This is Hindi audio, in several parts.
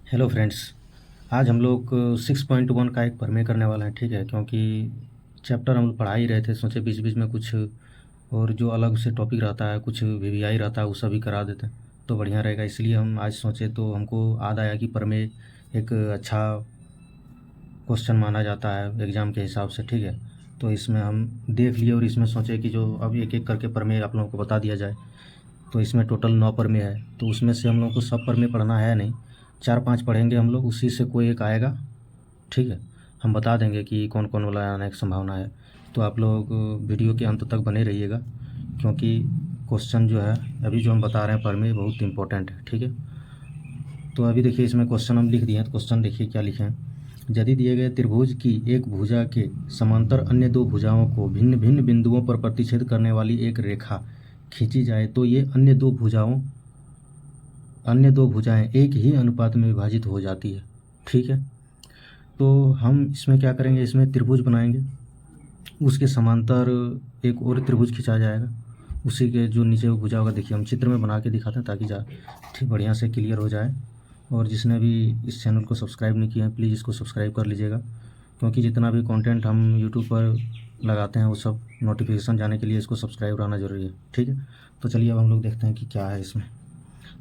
Hello friends. आज हम लोग 6.1 का एक प्रमेय करने वाला है, ठीक है। क्योंकि चैप्टर हम लोग पढ़ा ही रहे थे, सोचे बीच बीच में कुछ और जो अलग से टॉपिक रहता है, कुछ वीवीआई रहता है, वो सभी करा देते हैं तो बढ़िया रहेगा। इसलिए हम आज सोचे, तो हमको याद आया कि प्रमेय एक अच्छा क्वेश्चन माना जाता है एग्ज़ाम के हिसाब से, ठीक है। तो इसमें हम देख लिए और इसमें सोचे कि जो अब एक एक करके प्रमेय आप लोगों को बता दिया जाए। तो इसमें टोटल 9 प्रमेय है, तो उसमें से हम लोग को सब प्रमेय पढ़ना है नहीं, 4-5 पढ़ेंगे हम लोग, उसी से कोई एक आएगा, ठीक है। हम बता देंगे कि कौन कौन वाला आने की संभावना है। तो आप लोग वीडियो के अंत तक बने रहिएगा, क्योंकि क्वेश्चन जो है अभी जो हम बता रहे हैं प्रमेय बहुत इंपॉर्टेंट है, ठीक है। तो अभी देखिए, इसमें क्वेश्चन हम लिख दिए हैं। तो क्वेश्चन देखिए क्या लिखे हैं। यदि दिए गए त्रिभुज की एक भुजा के समांतर अन्य दो भुजाओं को भिन्न भिन्न बिंदुओं पर प्रतिच्छेद करने वाली एक रेखा खींची जाए, तो ये अन्य दो भुजाएं एक ही अनुपात में विभाजित हो जाती है, ठीक है। तो हम इसमें क्या करेंगे, इसमें त्रिभुज बनाएंगे, उसके समांतर एक और त्रिभुज खिंचा जाएगा, उसी के जो नीचे वो भुजा होगा, देखिए हम चित्र में बना के दिखाते हैं ताकि ठीक बढ़िया से क्लियर हो जाए। और जिसने भी इस चैनल को सब्सक्राइब नहीं किया है, प्लीज़ इसको सब्सक्राइब कर लीजिएगा, क्योंकि जितना भी कंटेंट हम यूट्यूब पर लगाते हैं वो सब नोटिफिकेशन जाने के लिए इसको सब्सक्राइब रहना ज़रूरी है, ठीक है। तो चलिए अब हम लोग देखते हैं कि क्या है इसमें।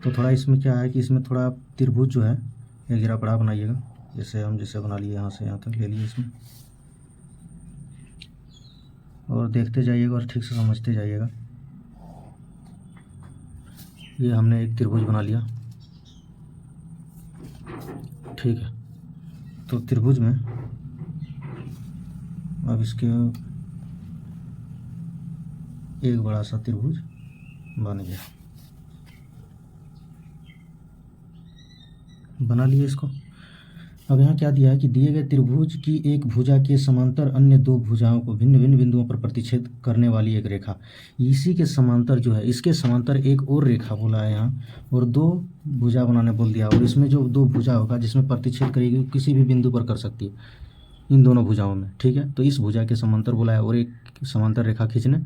तो थोड़ा इसमें क्या है कि इसमें थोड़ा त्रिभुज जो है एक जरा बड़ा बनाइएगा, जैसे बना लिए, यहाँ से यहाँ तक ले लिए इसमें, और देखते जाइएगा और ठीक से समझते जाइएगा। ये हमने एक त्रिभुज बना लिया, ठीक है। तो त्रिभुज में अब इसके एक बड़ा सा त्रिभुज बन गया, बना लिए इसको। अब यहाँ क्या दिया है कि दिए गए त्रिभुज की एक भुजा के समांतर अन्य दो भुजाओं को भिन्न भिन्न बिंदुओं पर प्रतिच्छेद करने वाली एक रेखा, इसी के समांतर जो है, इसके समांतर एक और रेखा बोला है यहाँ, और दो भुजा बनाने बोल दिया। और इसमें जो दो भुजा होगा जिसमें प्रतिच्छेद करेगी वो किसी भी बिंदु पर कर सकती है, इन दोनों भुजाओं में, ठीक है। तो इस भुजा के समांतर बोला है और एक समांतर रेखा खींचने,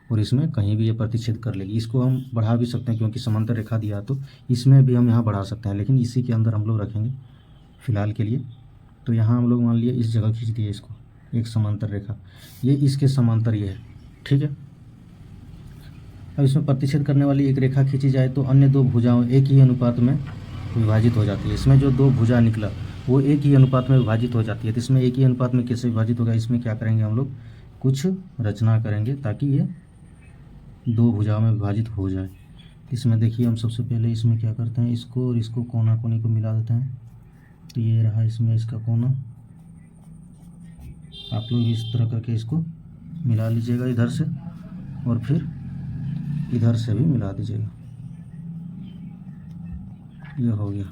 और इसमें कहीं भी ये प्रतिच्छेद कर लेगी। इसको हम बढ़ा भी सकते हैं, क्योंकि समांतर रेखा दिया तो इसमें भी हम यहाँ बढ़ा सकते हैं, लेकिन इसी के अंदर हम लोग रखेंगे फ़िलहाल के लिए। तो यहाँ हम लोग मान लिए इस जगह खींच दिए इसको, एक समांतर रेखा, ये इसके समांतर ये है, ठीक है। अब इसमें प्रतिच्छेद करने वाली एक रेखा खींची जाए तो अन्य दो भुजाओं एक ही अनुपात में विभाजित हो जाती है। इसमें जो दो भुजा निकला वो एक ही अनुपात में विभाजित हो जाती है। तो इसमें एक ही अनुपात में कैसे विभाजित होगा, इसमें क्या करेंगे हम लोग, कुछ रचना करेंगे ताकि ये दो भुजाओं में विभाजित हो जाए। इसमें देखिए, हम सबसे पहले इसमें क्या करते हैं, इसको और इसको कोना कोनी को मिला देते हैं। तो ये रहा इसमें इसका कोना, आप लोग इस तरह करके इसको मिला लीजिएगा इधर से, और फिर इधर से भी मिला दीजिएगा। ये हो गया।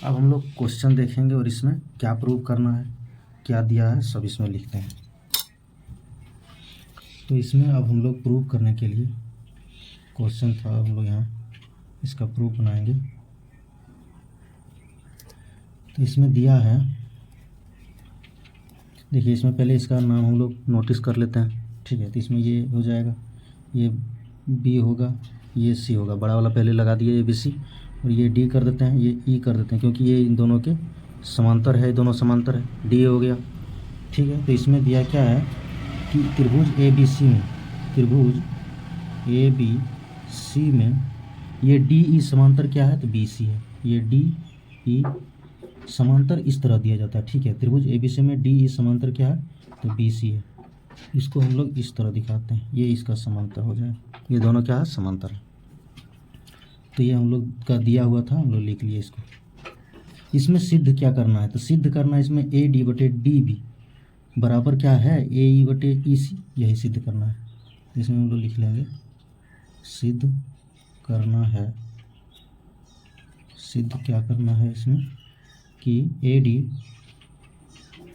अब हम लोग क्वेश्चन देखेंगे और इसमें क्या प्रूव करना है, क्या दिया है, सब इसमें लिखते हैं। तो इसमें अब हम लोग प्रूव करने के लिए क्वेश्चन था, हम लोग यहाँ इसका प्रूफ बनाएंगे। तो इसमें दिया है, देखिए इसमें पहले इसका नाम हम लोग नोटिस कर लेते हैं, ठीक है। तो इसमें ये हो जाएगा, ये बी होगा, ये सी होगा, बड़ा वाला पहले लगा दिया, ये बी सी, और ये डी कर देते हैं, ये ई कर देते हैं, क्योंकि ये इन दोनों के समांतर है, दोनों समांतर है, डी हो गया, ठीक है। तो इसमें दिया क्या है कि त्रिभुज ए बी सी में, त्रिभुज ए बी सी में ये डी ई समांतर क्या है, तो बी सी है। ये डी ई समांतर इस तरह दिया जाता है, ठीक है। त्रिभुज ए बी सी में डी ई समांतर क्या है, तो बी सी है। इसको हम लोग इस तरह दिखाते हैं, ये इसका समांतर हो जाए, ये दोनों क्या है, समांतर है। तो ये हम लोग का दिया हुआ था, हम लोग लिख लिए इसको। इसमें सिद्ध क्या करना है, तो सिद्ध करना है इसमें ए डी बटे डी बी बराबर क्या है, ए ई बटे ई सी, यही सिद्ध करना है। इसमें हम लोग लिख लेंगे सिद्ध करना है, सिद्ध क्या करना है इसमें कि ए डी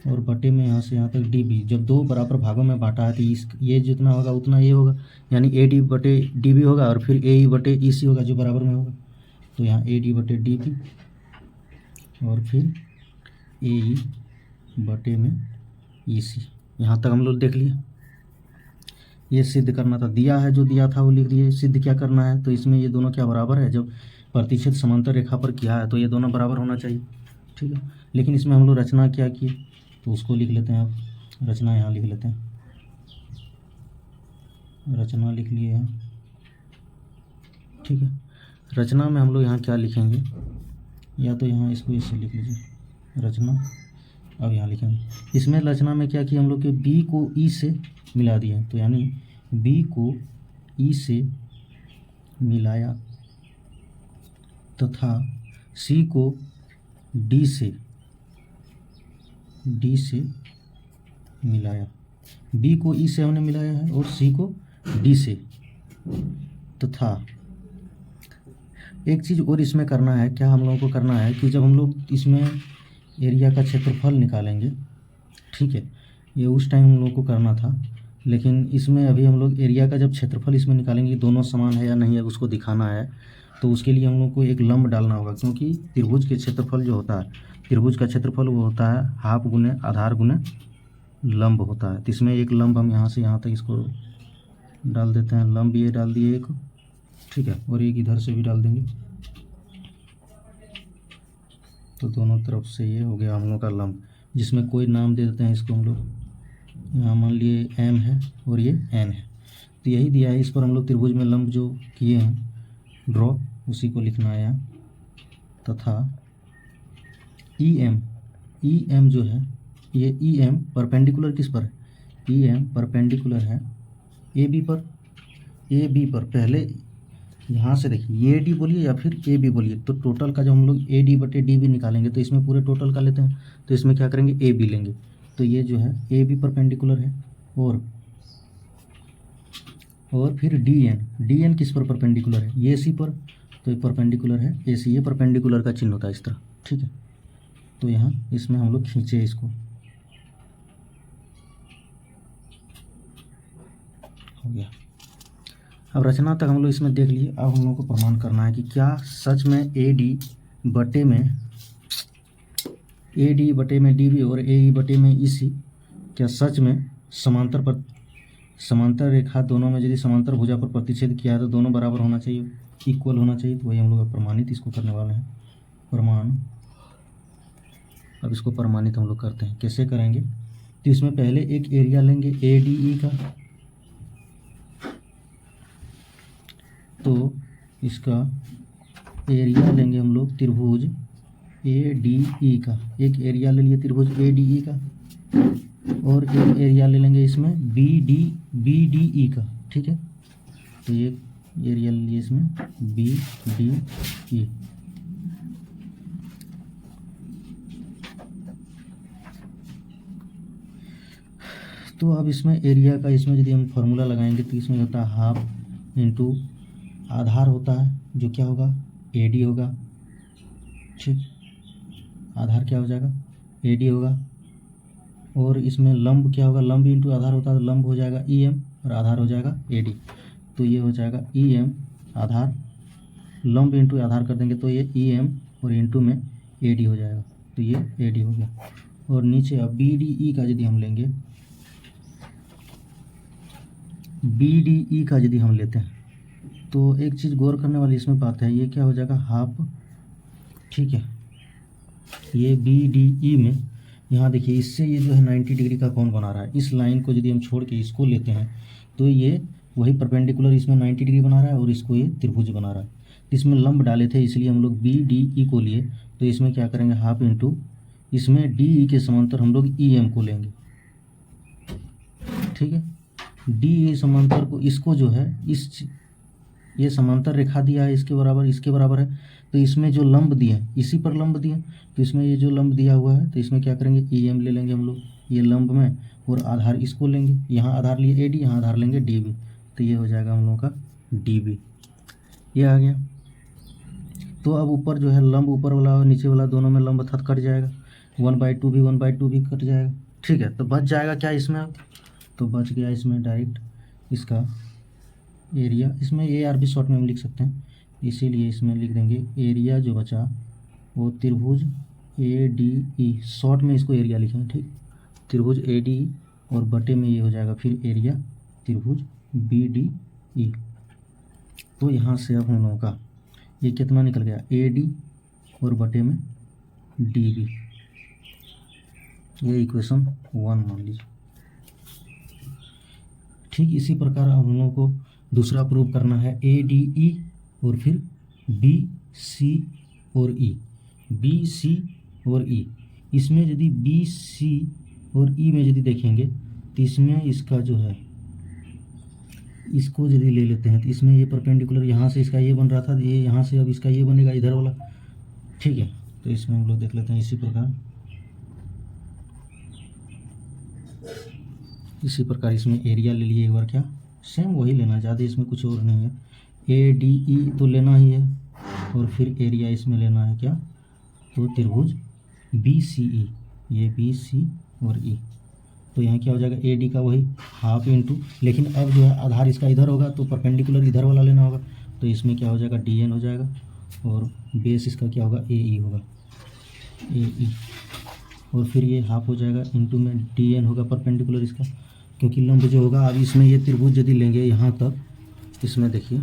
और बटे में यहाँ से यहाँ तक डी बी, जब दो बराबर भागों में बांटा है तो ये जितना होगा उतना ये होगा, यानी ए डी बटे डी बी होगा, और फिर ए ई बटे ई सी होगा जो बराबर में होगा। तो यहाँ ए डी बटे डी बी और फिर ए ई बटे में ई सी, यहाँ तक हम लोग देख लिए। ये सिद्ध करना था, दिया है जो दिया था वो लिख दिए। सिद्ध क्या करना है, तो इसमें ये दोनों क्या बराबर है, जब प्रतिच्छेद समांतर रेखा पर किया है तो ये दोनों बराबर होना चाहिए, ठीक है। लेकिन इसमें हम लोग रचना क्या किए, तो उसको लिख लेते हैं। अब रचना यहाँ लिख लेते हैं, रचना लिख लिए हैं, ठीक है। रचना में हम लोग यहाँ क्या लिखेंगे, या तो यहाँ इसको इससे लिख लीजिए रचना। अब यहाँ लिखेंगे, इसमें रचना में क्या किया हम लोग के बी को ई से मिला दिया, तो यानी बी को ई से मिलाया तथा सी को डी से मिलाया। बी को ई से हमने मिलाया है और सी को डी से, तथा एक चीज़ और इसमें करना है, क्या हम लोगों को करना है कि जब हम लोग इसमें एरिया का क्षेत्रफल निकालेंगे, ठीक है, ये उस टाइम हम लोग को करना था, लेकिन इसमें अभी हम लोग एरिया का जब क्षेत्रफल इसमें निकालेंगे दोनों समान है या नहीं है उसको दिखाना है, तो उसके लिए हम लोग को एक लंब डालना होगा, क्योंकि त्रिभुज के क्षेत्रफल जो होता है, त्रिभुज का क्षेत्रफल वो होता है हाफ गुने आधार गुने लंब होता है। तो इसमें एक लंब हम यहाँ से यहाँ तक इसको डाल देते हैं, लंब ये डाल दिए एक, ठीक है, और एक इधर से भी डाल देंगे, तो दोनों तरफ से ये हो गया हम लोग का लंब, जिसमें कोई नाम दे देते हैं इसको हम लोग, यहाँ मान लिए एम है और ये एन है, तो यही दिया है। इस पर हम लोग त्रिभुज में लंब जो किए हैं ड्रॉ, उसी को लिखना है यहाँ, तथा ई एम जो है, ये ई एम परपेंडिकुलर किस पर है, ई एम परपेंडिकुलर है ए बी पर। पहले यहाँ से देखिए ये डी बोलिए या फिर ए बी बोलिए, तो टोटल का जब हम लोग ए डी बटे डी बी निकालेंगे तो इसमें पूरे टोटल का लेते हैं, तो इसमें क्या करेंगे ए बी लेंगे, तो ये जो है ए बी परपेंडिकुलर है, और फिर डी एन किस पर परपेंडिकुलर है, ये सी पर, तो ये परपेंडिकुलर है ए सी, ये परपेंडिकुलर का चिन्ह होता है इस तरह, ठीक है। तो यहाँ इसमें हम लोग खींचे इसको, हो गया। अब रचना तक हम लोग इसमें देख लिए। अब हम लोग को प्रमाण करना है कि क्या सच में ए डी बटे में डी बी और ए ई बटे में ई सी क्या सच में समांतर रेखा दोनों में यदि समांतर भुजा पर प्रतिच्छेद किया है तो दोनों बराबर होना चाहिए, इक्वल होना चाहिए। तो वही हम लोग प्रमाणित इसको करने वाले हैं, प्रमाण। अब इसको प्रमाणित हम लोग करते हैं, कैसे करेंगे, तो इसमें पहले एक एरिया लेंगे ए डी ई का, तो इसका एरिया लेंगे हम लोग त्रिभुज ए डी ई का, एक एरिया ले लिए त्रिभुज ए डी ई का, और एक एरिया ले लेंगे इसमें बी डी ई का, ठीक है। तो ये एरिया ले लिए इसमें बी डी ई। तो अब इसमें एरिया का, इसमें यदि हम फॉर्मूला लगाएंगे तो इसमें होता है हाफ इंटू आधार होता है जो क्या होगा ए डी होगा, ठीक, आधार क्या हो जाएगा ए डी होगा, और इसमें लंब क्या होगा, लंब इंटू आधार होता है तो लंब हो जाएगा ई एम और आधार हो जाएगा ए डी, तो ये हो जाएगा ई एम आधार, लंब इंटू आधार कर देंगे तो ये ई एम और इंटू में ए डी हो जाएगा, तो ये ए डी हो गया। और नीचे अब बी डी ई का यदि हम लेंगे, बी डी ई का यदि हम लेते हैं तो एक चीज़ गौर करने वाली इसमें बात है, ये क्या हो जाएगा हाफ, ठीक है। ये बी डी ई में यहाँ देखिए इससे ये जो है 90 डिग्री का कोण बना रहा है, इस लाइन को यदि हम छोड़ के इसको लेते हैं तो ये वही परपेंडिकुलर इसमें 90 डिग्री बना रहा है और इसको ये त्रिभुज बना रहा है। इसमें लंब डाले थे इसलिए हम लोग बी डी ई को लिए, तो इसमें क्या करेंगे हाफ इंटू, इसमें डी ई के समांतर हम लोग ई एम को लेंगे, ठीक है। डी ई समांतर को, इसको जो है ये समांतर रेखा दिया है इसके बराबर है, तो इसमें जो लंब दिए इसी पर लंब दिए, तो इसमें ये जो लंब दिया हुआ है तो इसमें क्या करेंगे ई एम ले लेंगे हम लोग ये लंब में, और आधार इसको लेंगे, यहाँ आधार लिए ए डी, यहाँ आधार लेंगे डी बी, तो ये हो जाएगा हम लोगों का डी बी, ये आ गया। तो अब ऊपर जो है लंब ऊपर वाला और नीचे वाला दोनों में लंब अर्थात कट जाएगा, 1/2 भी कट जाएगा, ठीक है। तो बच जाएगा क्या इसमें, तो बच गया इसमें डायरेक्ट इसका एरिया, इसमें ए आर भी शॉर्ट में हम लिख सकते हैं, इसीलिए इसमें लिख देंगे एरिया जो बचा वो त्रिभुज ए डी ई, शॉर्ट में इसको एरिया लिखेंगे, ठीक, त्रिभुज ए डी ई, और बटे में ये हो जाएगा फिर एरिया त्रिभुज बी डी ई। तो यहाँ से अब हम लोगों का ये कितना निकल गया ए डी और बटे में डी बी, ये इक्वेशन 1 मान लीजिए। ठीक इसी प्रकार हम लोगों को दूसरा प्रूव करना है ए डी ई और फिर बी सी और ई, बी सी और ई। इसमें यदि बी सी और ई में यदि देखेंगे तो इसमें इसका जो है, इसको यदि ले लेते हैं तो इसमें ये परपेंडिकुलर यहाँ से इसका ये बन रहा था, ये यहाँ से अब इसका ये बनेगा इधर वाला। ठीक है, तो इसमें हम लोग देख लेते हैं इसी प्रकार इसमें एरिया ले लिए एक बार, क्या सेम वही लेना, ज़्यादा इसमें कुछ और नहीं है। ए डी ई तो लेना ही है और फिर एरिया इसमें लेना है क्या, तो त्रिभुज बी सी ई, ये बी सी और ई। तो यहाँ क्या हो जाएगा ए डी का वही हाफ इंटू, लेकिन अब जो है आधार इसका इधर होगा तो परपेंडिकुलर इधर वाला लेना होगा, तो इसमें क्या हो जाएगा डी एन हो जाएगा और बेस इसका क्या होगा ए ई होगा, ए ई, और फिर ये हाफ हो जाएगा इंटू में डी एन होगा परपेंडिकुलर इसका, क्योंकि लंब जो होगा अब इसमें ये त्रिभुज यदि लेंगे यहाँ तक, इसमें देखिए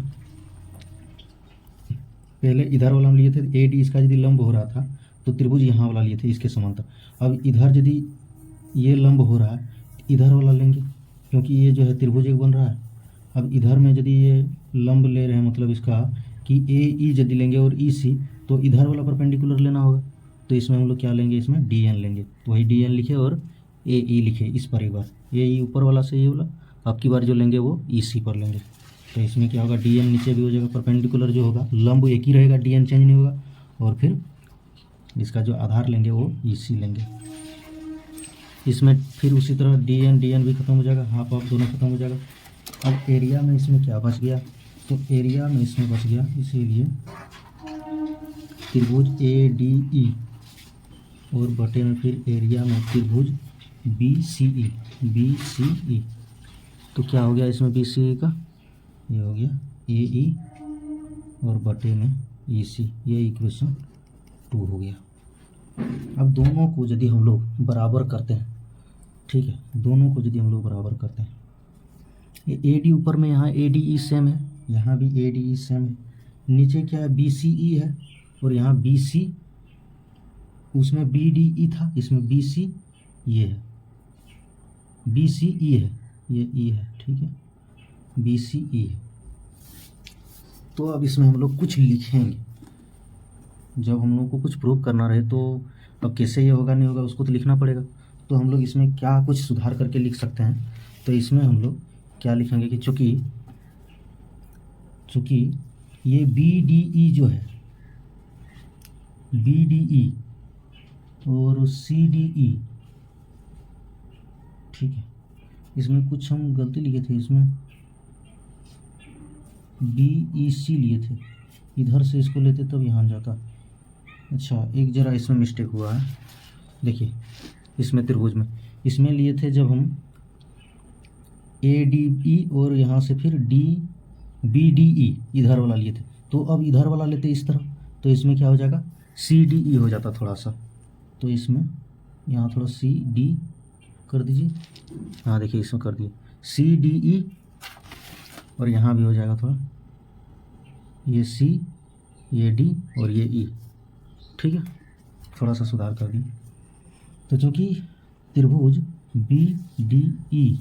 पहले इधर वाला हम लिए थे ए डी, इसका यदि लंब हो रहा था तो त्रिभुज यहाँ वाला लिए थे इसके समांतर। अब इधर यदि ये लंब हो रहा है इधर वाला लेंगे, क्योंकि ये जो है त्रिभुज एक बन रहा है। अब इधर में यदि ये लंब ले रहे हैं मतलब इसका कि ए ई यदि लेंगे और ई सी, तो इधर वाला परपेंडिकुलर लेना होगा, तो इसमें हम लोग क्या लेंगे, इसमें डी एन लेंगे। तो वही डी एन लिखे और ए ई लिखे इस पर एक बार, ए ई ऊपर वाला से ये वाला, अब की बार जो लेंगे वो ई सी पर लेंगे। तो इसमें क्या होगा डी एन नीचे भी हो जाएगा, परपेंडिकुलर जो होगा लंब एक ही रहेगा, डी एन चेंज नहीं होगा, और फिर इसका जो आधार लेंगे वो ई सी लेंगे। इसमें फिर उसी तरह डी एन भी खत्म हो जाएगा, हाफ ऑफ दोनों खत्म हो जाएगा। अब एरिया में इसमें क्या बच गया, तो एरिया में इसमें बच गया, इसीलिए त्रिभुज ए डी ई और बटे में फिर एरिया में त्रिभुज बी सी ई। तो क्या हो गया इसमें बी सी ई का, ये हो गया ए ई और बटे में ई सी, ये इक्वेशन 2 हो गया। अब दोनों को यदि हम लोग बराबर करते हैं, ठीक है, दोनों को यदि हम लोग बराबर करते हैं, ये ए डी ऊपर में यहाँ ए डी ई सेम है, यहाँ भी ए डी ई सेम है, नीचे क्या है बी सी ई है और यहाँ बी सी, उसमें बी डी ई था, इसमें बी सी ये है, बी सी ई है, ये ई है, ठीक है, बी सी ई है। तो अब इसमें हम लोग कुछ लिखेंगे, जब हम लोग को कुछ प्रूव करना रहे तो अब कैसे ये होगा नहीं होगा उसको तो लिखना पड़ेगा। तो हम लोग इसमें क्या कुछ सुधार करके लिख सकते हैं, तो इसमें हम लोग क्या लिखेंगे कि चूँकि ये बी डी ई जो है, बी डी ई और सी डी ई, ठीक है, इसमें कुछ हम गलती लिखे थे, इसमें बी ई सी लिए थे, इधर से इसको लेते तब यहाँ जाता। अच्छा एक ज़रा इसमें मिस्टेक हुआ है, देखिए इसमें त्रिभुज में इसमें लिए थे जब हम ए डी ई और यहाँ से फिर डी बी डी ई इधर वाला लिए थे, तो अब इधर वाला लेते इस तरह, तो इसमें क्या हो जाएगा सी डी ई हो जाता थोड़ा सा, तो इसमें यहाँ थोड़ा सी डी कर दीजिए, हाँ देखिए इसमें कर दिए सी डी ई, और यहाँ भी हो जाएगा थोड़ा ये सी, ये डी और ये ई, ठीक है, थोड़ा सा सुधार कर दिए। तो चूँकि त्रिभुज बी डी ई,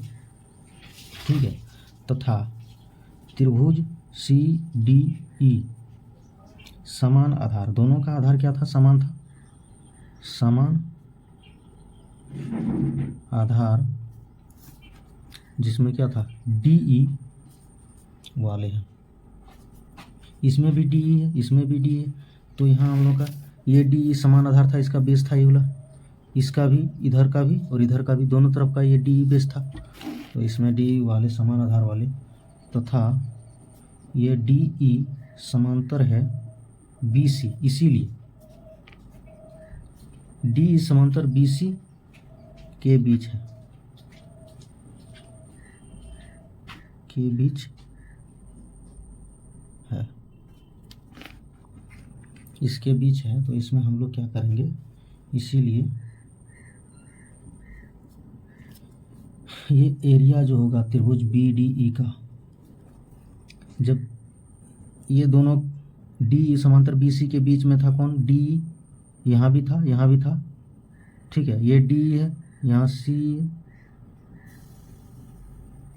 ठीक है, तथा त्रिभुज सी डी ई समान आधार, दोनों का आधार क्या था, समान था, समान आधार जिसमें क्या था डी ई वाले हैं, इसमें भी डी ई है, इसमें भी डी है, तो यहाँ हम लोग का ये डी ई समान आधार था, इसका बेस था ये वाला, इसका भी इधर का भी और इधर का भी दोनों तरफ का ये डी ई बेस था, तो इसमें डी ई वाले समान आधार वाले, तथा ये डी ई समांतर है बी सी, इसीलिए डी ई समांतर बी सी के बीच है, के बीच है, इसके बीच है, तो इसमें हम लोग क्या करेंगे, इसीलिए ये एरिया जो होगा त्रिभुज बी डी ई का, जब ये दोनों डी समांतर बी सी के बीच में था कौन, डी, यहाँ भी था, यहाँ भी था, ठीक है, ये डी है, यहाँ सी है,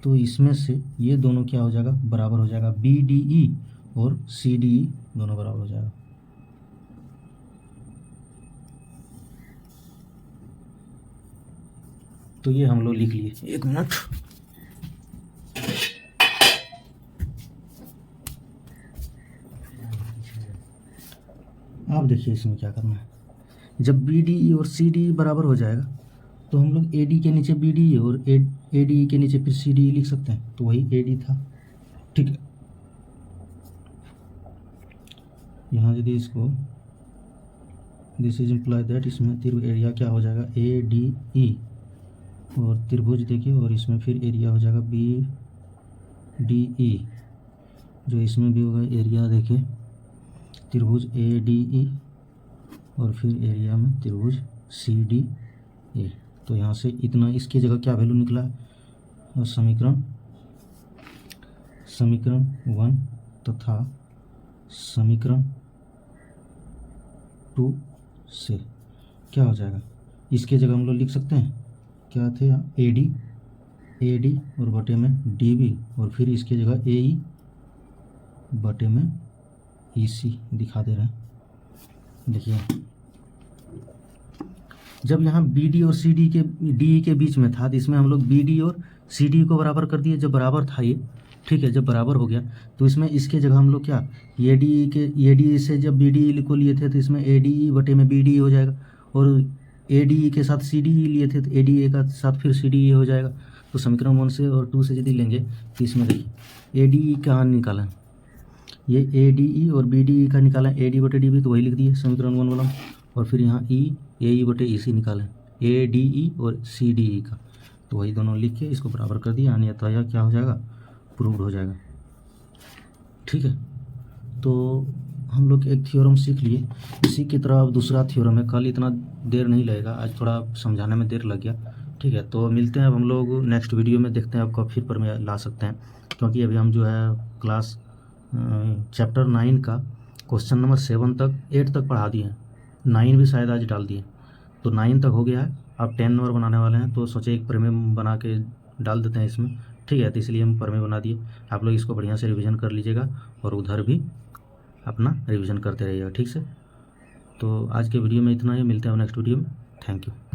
तो इसमें से ये दोनों क्या हो जाएगा, बराबर हो जाएगा, बी डी ई और सी डी ई दोनों बराबर हो जाएगा। तो ये हम लोग लिख लिए, एक मिनट, आप देखिए इसमें क्या करना है। जब बी डी ई और सी डी ई बराबर हो जाएगा तो हम लोग ए डी के नीचे बी डी ई और ए डी ई के नीचे फिर सी डी ई लिख सकते हैं, तो वही ए डी था, ठीक है। यहाँ यदि इसको दिस इज इम्प्लाई दैट, इसमें त्रिभुज एरिया क्या हो जाएगा, ए डी ई, और त्रिभुज देखिए, और इसमें फिर एरिया हो जाएगा बी डी ई, जो इसमें भी होगा एरिया देखिए, त्रिभुज ए डी ई और फिर एरिया में त्रिभुज सी डी ए। तो यहाँ से इतना, इसकी जगह क्या वैल्यू निकला है, और समीकरण 1 तथा समीकरण 2 से क्या हो जाएगा, इसके जगह हम लोग लिख सकते हैं क्या थे यहाँ, ए डी और बटे में डी बी, और फिर इसके जगह ए ई बटे में ई सी दिखा दे रहे हैं। देखिए जब यहाँ बी डी और सी डी के डी के बीच में था, तो इसमें हम लोग बी डी और सी डी को बराबर कर दिए, जब बराबर था ये, ठीक है, जब बराबर हो गया तो इसमें इसके जगह हम लोग क्या, ए डी से जब बी डी को लिए थे तो इसमें ए डी बटे में बी डी हो जाएगा, और ए डी के साथ सी डी लिए थे तो ए डी का साथ फिर सी डी हो जाएगा। तो समीकरण 1 से और 2 से यदि लेंगे तो इसमें देखिए ए डी कहाँ निकाला, ये ए डी ई और बी डी का निकाला, ए डी बटे डी बी, तो वही लिख दिए समीकरण 1 वाला, और फिर यहाँ ई बटे ई सी निकालें, ए डी ई और सी डी ई का, तो वही दोनों लिख के इसको बराबर कर दिया, यानी तो यह क्या हो जाएगा, प्रूव्ड हो जाएगा, ठीक है। तो हम लोग एक थ्योरम सीख लिए, इसी की तरह अब दूसरा थ्योरम है, कल इतना देर नहीं लगेगा, आज थोड़ा समझाने में देर लग गया, ठीक है। तो मिलते हैं अब हम लोग नेक्स्ट वीडियो में, देखते हैं आपको फिर पर में ला सकते हैं, क्योंकि अभी हम जो है क्लास चैप्टर 9 का क्वेश्चन नंबर 7 तक 8 तक पढ़ा दिए हैं, 9 भी शायद आज डाल दिए, तो 9 तक हो गया है, अब 10 नंबर बनाने वाले हैं, तो सोचे एक प्रमेय बना के डाल देते हैं इसमें, ठीक है। तो इसलिए हम प्रमेय बना दिए, आप लोग इसको बढ़िया से रिवीजन कर लीजिएगा और उधर भी अपना रिवीजन करते रहिएगा, ठीक से। तो आज के वीडियो में इतना ही, मिलते हैं नेक्स्ट वीडियो में, थैंक यू।